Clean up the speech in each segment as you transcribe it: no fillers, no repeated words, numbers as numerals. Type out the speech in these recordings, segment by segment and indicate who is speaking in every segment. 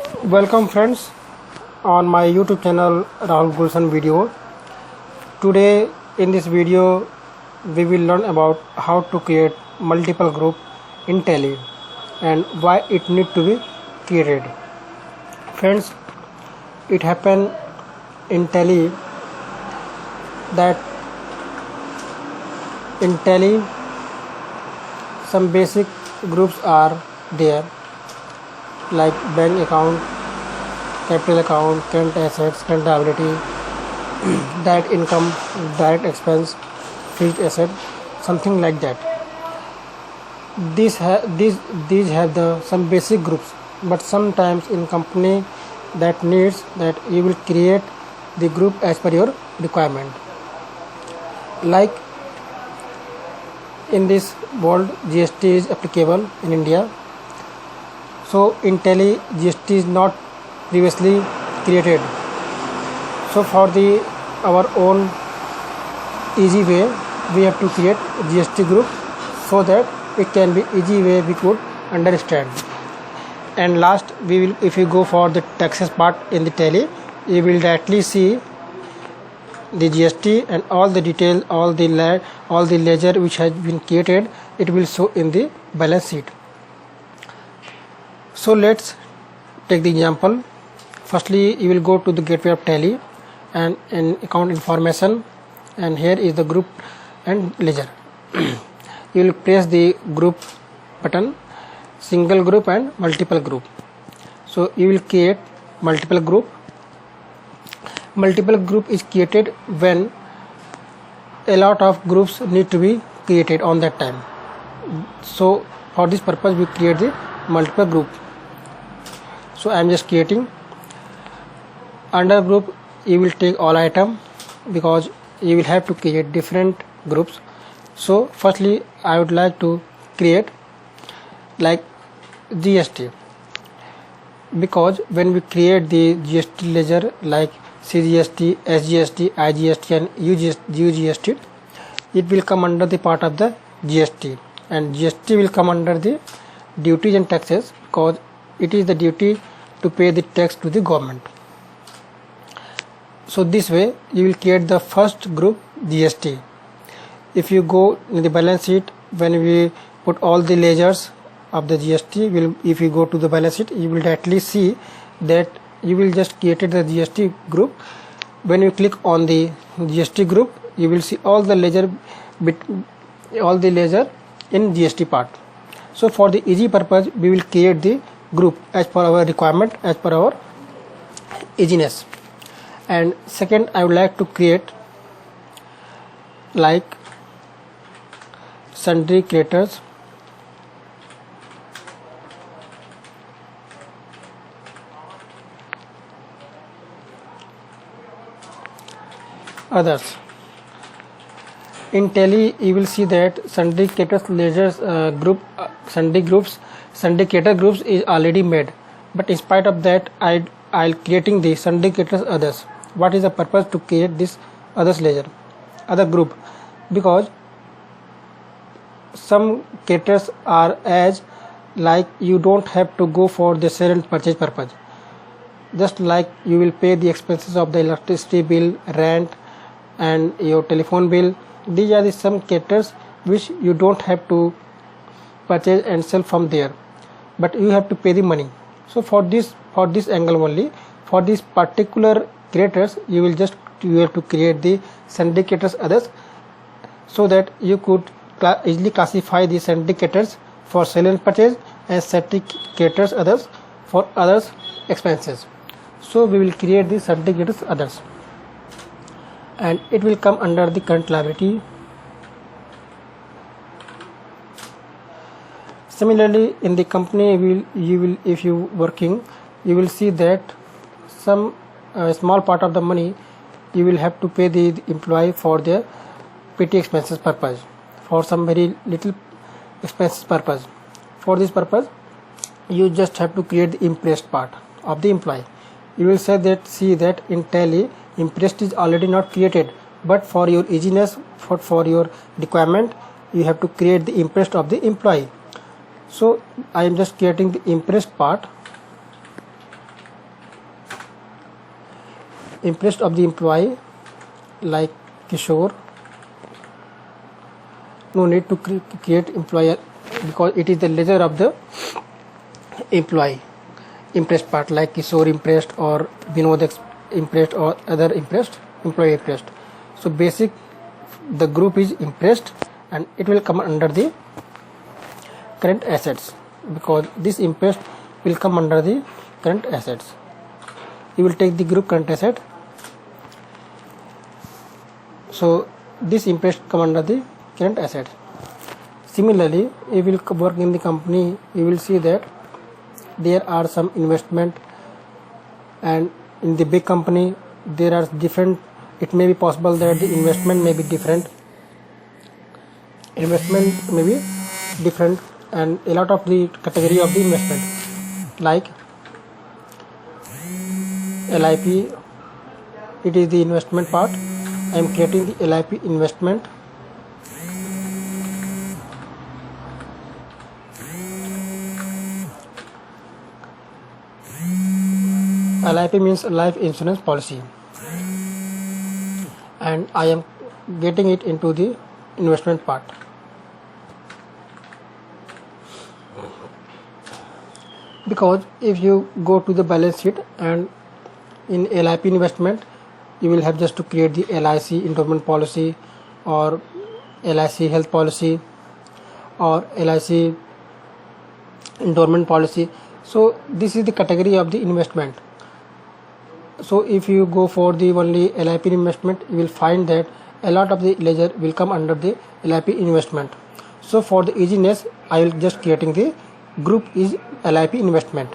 Speaker 1: Welcome friends on my YouTube channel Rahul Gulshan video. Today in this video we will learn about how to create multiple group in Tally and why it need to be created. Friends, it happen in Tally that in Tally some basic groups are there like bank account, capital account, current assets, current liability, direct income, direct expense, fixed asset, something like that. These have some basic groups, but sometimes in company that needs that you will create the group as per your requirement. Like in this world, GST is applicable in India. So in Tally, GST is not previously created. So for our own easy way, we have to create GST group so that it can be easy way we could understand. And last, if you go for the taxes part in the Tally, you will directly see the GST and all the detail, all the ledger which has been created. It will show in the balance sheet. So let's take the example. Firstly, you will go to the gateway of Tally and in account information, and here is the group and ledger. You will press the group button, single group and multiple group. So you will create multiple group. Multiple group is created when a lot of groups need to be created on that time. So for this purpose we create the multiple group. So I am just creating. Under group you will take all item because you will have to create different groups. So firstly I would like to create like GST, because when we create the GST ledger like CGST, SGST, IGST and UGST, it will come under the part of the GST, and GST will come under the duties and taxes because it is the duty to pay the tax to the government. So this way you will create the first group GST. If you go in the balance sheet, when we put all the ledgers of the GST, if you go to the balance sheet, you will directly see that you will just created the GST group. When you click on the GST group, you will see all the ledger in GST part. So for the easy purpose, we will create the group as per our requirement, as per our easiness. And second, I would like to create like sundry creditors, others. In Tally you will see that sundry creditors ledgers group, sundry creditor groups is already made, but in spite of that I'll creating the sundry creditors others. What is the purpose to create this others ledger, other group? Because some creditors are as like you don't have to go for the sale and purchase purpose, just like you will pay the expenses of the electricity bill, rent and your telephone bill. These are the some creditors which you don't have to purchase and sell from there, but you have to pay the money. So for this angle only, for this particular creditors, you have to create the sundry creditors others, so that you could easily classify the sundry creditors for sale and purchase and sundry creditors others for others expenses. So we will create the sundry creditors others, and it will come under the current liability. Similarly, in the company, if you working, you will see that some small part of the money you will have to pay the employee for their petty expenses purpose, for some very little expenses purpose. For this purpose, you just have to create the impressed part of the employee. You will see that in Tally impressed is already not created, but for your easiness, for your requirement, you have to create the impressed of the employee. So I am just creating the impressed part, interest of the employee like Kishore. No need to create employer because it is the ledger of the employee. Impressed part like Kishore impressed or Vinod impressed or other impressed, employee impressed. So basic, the group is impressed and it will come under the current assets because this impressed will come under the current assets. You will take the group current asset. So this impressed come under the current asset. Similarly, you will work in the company, you will see that there are some investment, and in the big company there are different, it may be possible that the investment may be different, and a lot of the category of the investment like LIP, it is the investment part. I am creating the LIP investment. LIP means life insurance policy, and I am getting it into the investment part. Because if you go to the balance sheet and in LIP investment, you will have just to create the LIC endowment policy or LIC health policy or LIC endowment policy. So this is the category of the investment. So if you go for the only LIP investment, you will find that a lot of the ledger will come under the LIP investment. So for the easiness, I will just creating the group is LIP investment.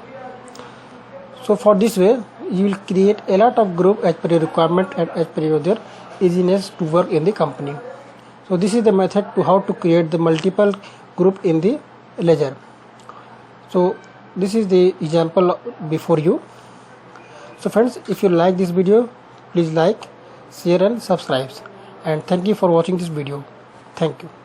Speaker 1: So for this way, you will create a lot of group as per your requirement and as per your easiness to work in the company. So this is the method to how to create the multiple group in the ledger. So this is the example before you. So friends, if you like this video, please like, share and subscribe, and thank you for watching this video. Thank you.